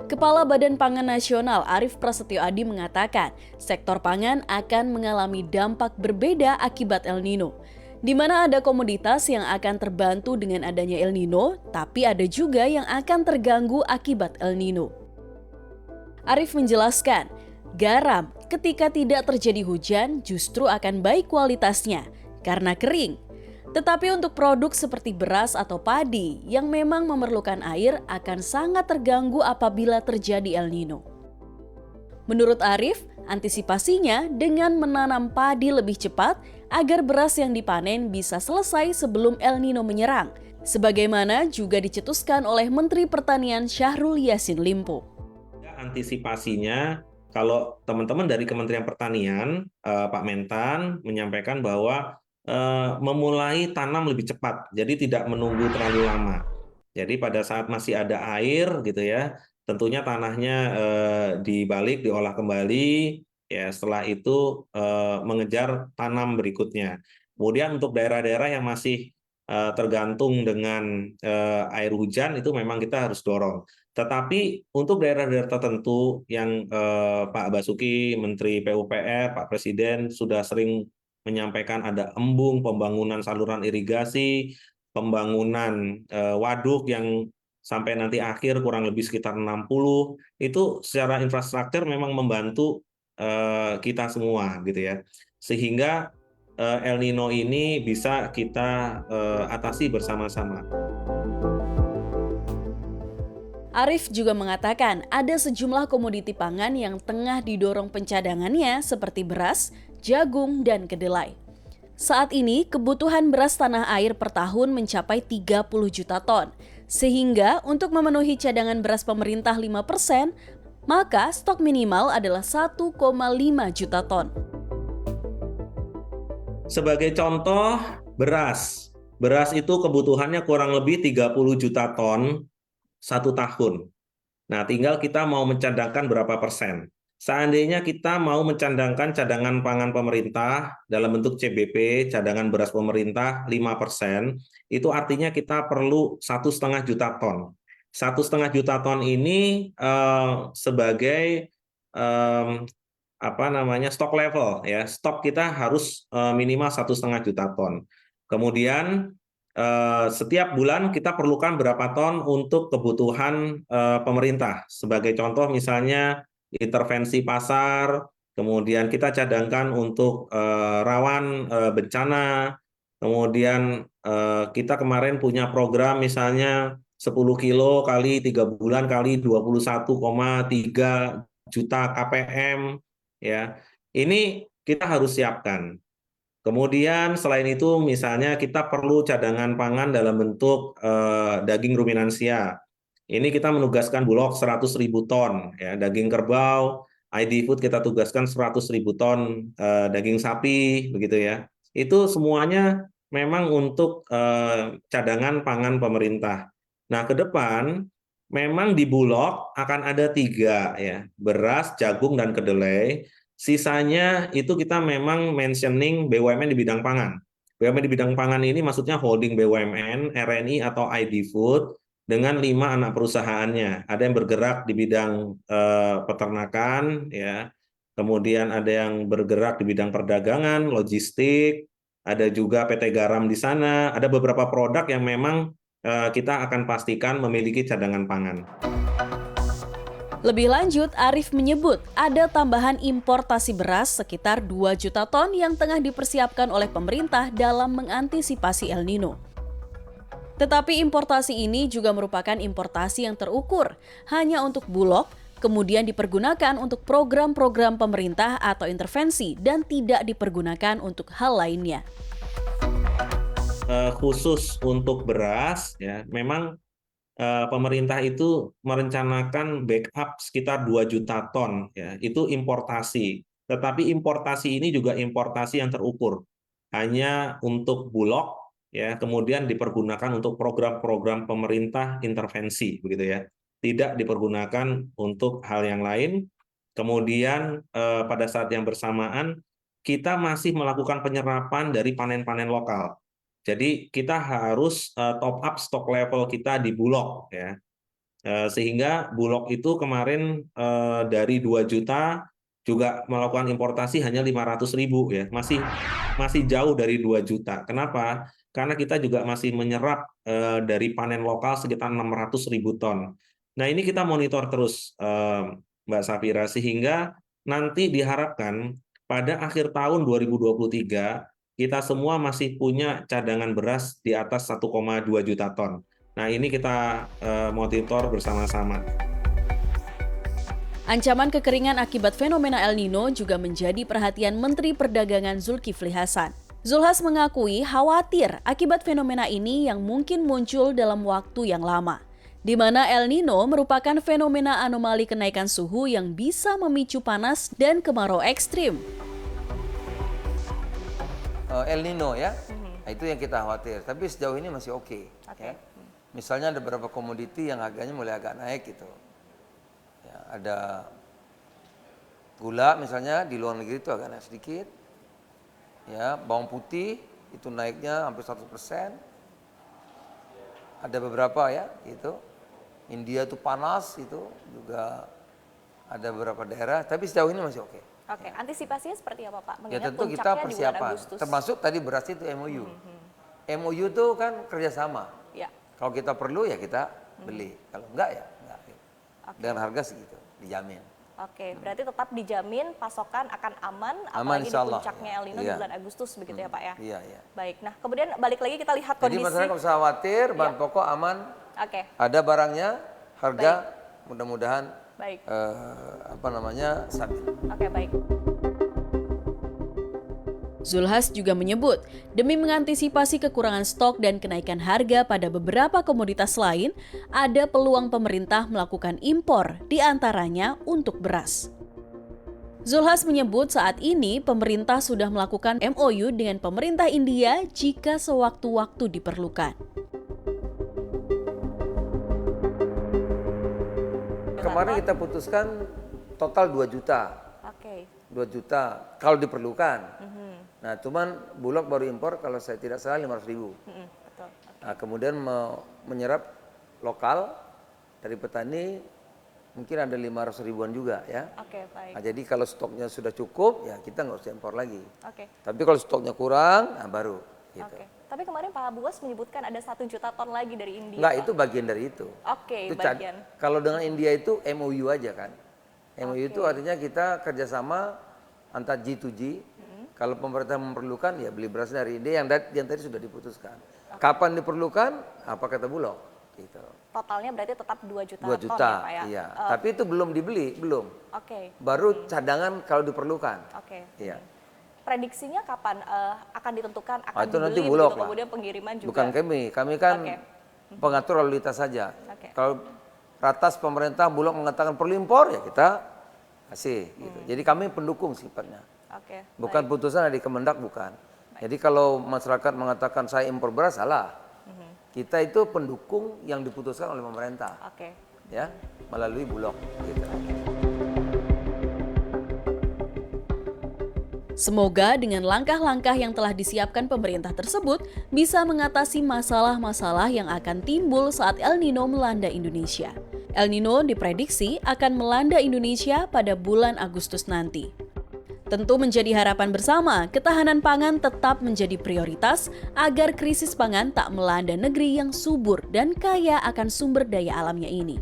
Kepala Badan Pangan Nasional Arief Prasetyo Adi mengatakan, sektor pangan akan mengalami dampak berbeda akibat El Nino. Di mana ada komoditas yang akan terbantu dengan adanya El Nino, tapi ada juga yang akan terganggu akibat El Nino. Arief menjelaskan, garam ketika tidak terjadi hujan justru akan baik kualitasnya karena kering. Tetapi untuk produk seperti beras atau padi yang memang memerlukan air akan sangat terganggu apabila terjadi El Nino. Menurut Arief, antisipasinya dengan menanam padi lebih cepat agar beras yang dipanen bisa selesai sebelum El Nino menyerang, sebagaimana juga dicetuskan oleh Menteri Pertanian Syahrul Yassin Limpo. Antisipasinya, kalau teman-teman dari Kementerian Pertanian, Pak Mentan menyampaikan bahwa memulai tanam lebih cepat, jadi tidak menunggu terlalu lama. Jadi pada saat masih ada air gitu ya, tentunya tanahnya dibalik, diolah kembali, ya setelah itu mengejar tanam berikutnya. Kemudian untuk daerah-daerah yang masih tergantung dengan air hujan itu memang kita harus dorong. Tetapi untuk daerah-daerah tertentu yang Pak Basuki, Menteri PUPR, Pak Presiden sudah sering menyampaikan ada embung, pembangunan saluran irigasi, pembangunan waduk yang sampai nanti akhir kurang lebih sekitar 60, itu secara infrastruktur memang membantu kita semua gitu ya. Sehingga El Nino ini bisa kita atasi bersama-sama. Arief juga mengatakan ada sejumlah komoditi pangan yang tengah didorong pencadangannya seperti beras, jagung, dan kedelai. Saat ini kebutuhan beras tanah air per tahun mencapai 30 juta ton. Sehingga untuk memenuhi cadangan beras pemerintah 5%, maka stok minimal adalah 1,5 juta ton. Sebagai contoh, beras. Beras itu kebutuhannya kurang lebih 30 juta ton 1 tahun. Nah, tinggal kita mau mencadangkan berapa persen. Seandainya kita mau mencadangkan cadangan pangan pemerintah dalam bentuk CBP, cadangan beras pemerintah 5%, itu artinya kita perlu 1,5 juta ton. 1,5 juta ton ini sebagai stok level ya, stok kita harus minimal 1,5 juta ton. Kemudian setiap bulan kita perlukan berapa ton untuk kebutuhan pemerintah. Sebagai contoh misalnya intervensi pasar, kemudian kita cadangkan untuk rawan bencana, kemudian kita kemarin punya program misalnya 10 kilo kali 3 bulan kali 21,3 juta KPM ya. Ini kita harus siapkan. Kemudian selain itu misalnya kita perlu cadangan pangan dalam bentuk daging ruminansia. Ini kita menugaskan Bulog 100.000 ton ya, daging kerbau, ID Food kita tugaskan 100.000 ton daging sapi begitu ya. Itu semuanya memang untuk cadangan pangan pemerintah. Nah, ke depan memang di Bulog akan ada 3 ya, beras, jagung dan kedelai. Sisanya itu kita memang mentioning BUMN di bidang pangan. BUMN di bidang pangan ini maksudnya holding BUMN, RNI atau ID Food dengan 5 anak perusahaannya. Ada yang bergerak di bidang peternakan, ya. Kemudian ada yang bergerak di bidang perdagangan, logistik, ada juga PT Garam di sana. Ada beberapa produk yang memang kita akan pastikan memiliki cadangan pangan. Lebih lanjut, Arief menyebut ada tambahan importasi beras sekitar 2 juta ton yang tengah dipersiapkan oleh pemerintah dalam mengantisipasi El Nino. Tetapi importasi ini juga merupakan importasi yang terukur, hanya untuk Bulog, kemudian dipergunakan untuk program-program pemerintah atau intervensi dan tidak dipergunakan untuk hal lainnya. Khusus untuk beras, ya memang pemerintah itu merencanakan backup sekitar 2 juta ton, ya, itu importasi. Tetapi importasi ini juga importasi yang terukur, hanya untuk Bulog, ya, kemudian dipergunakan untuk program-program pemerintah intervensi, begitu ya. Tidak dipergunakan untuk hal yang lain. Kemudian pada saat yang bersamaan kita masih melakukan penyerapan dari panen-panen lokal. Jadi kita harus top up stok level kita di Bulog ya. Sehingga Bulog itu kemarin dari 2 juta juga melakukan importasi hanya 500.000 ya, masih jauh dari 2 juta. Kenapa? Karena kita juga masih menyerap dari panen lokal sekitar 600.000 ton. Nah, ini kita monitor terus, Mbak Safira, sehingga nanti diharapkan pada akhir tahun 2023 kita semua masih punya cadangan beras di atas 1,2 juta ton. Nah, ini kita monitor bersama-sama. Ancaman kekeringan akibat fenomena El Nino juga menjadi perhatian Menteri Perdagangan Zulkifli Hasan. Zulhas mengakui khawatir akibat fenomena ini yang mungkin muncul dalam waktu yang lama, di mana El Nino merupakan fenomena anomali kenaikan suhu yang bisa memicu panas dan kemarau ekstrim. El Nino ya, nah, itu yang kita khawatir. Tapi sejauh ini masih oke. Ya. Misalnya ada beberapa komoditi yang harganya mulai agak naik gitu. Ya, ada gula misalnya di luar negeri itu agak naik sedikit. Ya, bawang putih itu naiknya hampir 100%. Ada beberapa ya gitu. India itu panas itu juga ada beberapa daerah, tapi sejauh ini masih oke. Oke, antisipasinya seperti apa Pak? Ya Mengingat tentu kita puncaknya di bulan persiapan, Agustus. termasuk tadi beras itu MOU. MOU itu kan kerjasama. Ya. Kalau kita perlu ya kita beli, kalau enggak ya enggak. Dengan harga segitu, dijamin. Oke, berarti tetap dijamin pasokan akan aman, Aman, apalagi di insyaallah. puncaknya El Nino di Iya. bulan Agustus begitu ya Pak ya? Iya, iya. Baik, nah kemudian balik lagi kita lihat Jadi kondisi. masyarakat nggak usah khawatir, bahan pokok aman, Oke, ada barangnya, harga mudah-mudahan baik. stabil. Oke, baik. Zulhas juga menyebut, demi mengantisipasi kekurangan stok dan kenaikan harga pada beberapa komoditas lain, ada peluang pemerintah melakukan impor, diantaranya untuk beras. Zulhas menyebut saat ini pemerintah sudah melakukan MOU dengan pemerintah India jika sewaktu-waktu diperlukan. Kemarin kita putuskan total 2 juta. Oke. 2 juta kalau diperlukan. Nah, cuman Bulog baru impor kalau saya tidak salah 500.000. Betul. Nah, kemudian menyerap lokal dari petani mungkin ada 500.000-an juga ya. Oke, baik. Nah, jadi kalau stoknya sudah cukup ya kita nggak usah impor lagi. Oke. Tapi kalau stoknya kurang, nah baru gitu. Oke. Tapi kemarin Pak Buas menyebutkan ada 1 juta ton lagi dari India. Enggak, Pak. itu bagian dari itu. Oke, Itu bagian. kalau dengan India itu MOU aja kan. MOU itu artinya kita kerjasama antar G2G. Kalau pemerintah memerlukan ya beli beras dari India yang tadi sudah diputuskan. Kapan diperlukan? Apa kata Bulog? Gitu. Totalnya berarti tetap 2 juta 2 ton juta, ya Pak ya? iya. Tapi itu belum dibeli, belum. Oke, Baru cadangan kalau diperlukan. oke. Iya. Prediksinya kapan akan ditentukan akan Itu nanti dibeli Bulog begitu, lah. kemudian pengiriman juga? Bukan kami kan Oke. pengatur lalu lintas saja. Oke. Kalau ratas pemerintah Bulog mengatakan perlu impor ya kita kasih gitu. Jadi kami pendukung sifatnya. Oke. Bukan putusan dari Kemendak bukan. Jadi kalau masyarakat mengatakan saya impor beras salah. Kita itu pendukung yang diputuskan oleh pemerintah. Oke. Ya, melalui Bulog gitu. Semoga dengan langkah-langkah yang telah disiapkan pemerintah tersebut bisa mengatasi masalah-masalah yang akan timbul saat El Nino melanda Indonesia. El Nino diprediksi akan melanda Indonesia pada bulan Agustus nanti. Tentu menjadi harapan bersama, ketahanan pangan tetap menjadi prioritas agar krisis pangan tak melanda negeri yang subur dan kaya akan sumber daya alamnya ini.